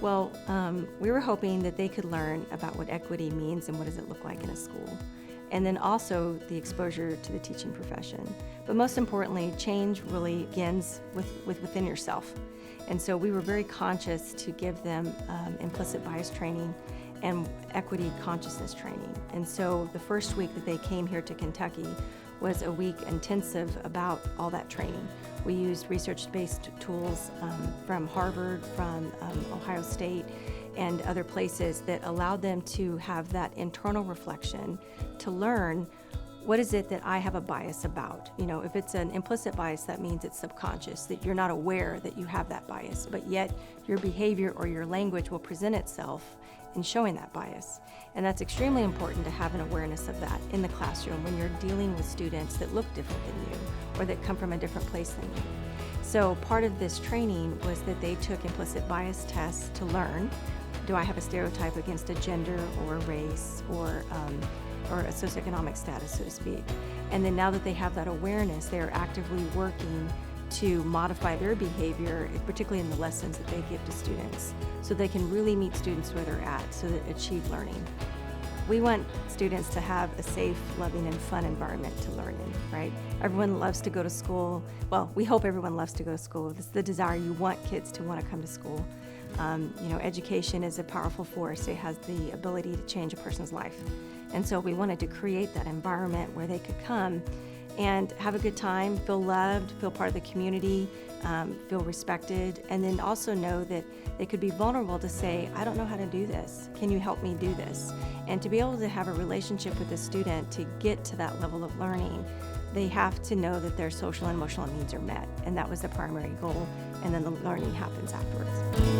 Well, we were hoping that they could learn about what equity means and what does it look like in a school. And then also the exposure to the teaching profession. But most importantly, change really begins within yourself. And so we were very conscious to give them implicit bias training and equity consciousness training. And so the first week that they came here to Kentucky was a week intensive about all that training. We used research-based tools from Harvard, from Ohio State, and other places that allowed them to have that internal reflection to learn what is it that I have a bias about. You know, if it's an implicit bias, that means it's subconscious, that you're not aware that you have that bias, but yet your behavior or your language will present itself in showing that bias. And that's extremely important to have an awareness of that in the classroom when you're dealing with students that look different than you or that come from a different place than you. So part of this training was that they took implicit bias tests to learn, do I have a stereotype against a gender or a race or a socioeconomic status, so to speak. And then now that they have that awareness, they are actively working to modify their behavior, particularly in the lessons that they give to students, so they can really meet students where they're at, so that achieve learning. We want students to have a safe, loving, and fun environment to learn in, right? Everyone loves to go to school. Well, we hope everyone loves to go to school. This is the desire. You want kids to want to come to school. Education is a powerful force. It has the ability to change a person's life. And so we wanted to create that environment where they could come and have a good time, feel loved, feel part of the community, feel respected, and then also know that they could be vulnerable to say, I don't know how to do this. Can you help me do this? And to be able to have a relationship with the student to get to that level of learning, they have to know that their social and emotional needs are met. And that was the primary goal, and then the learning happens afterwards.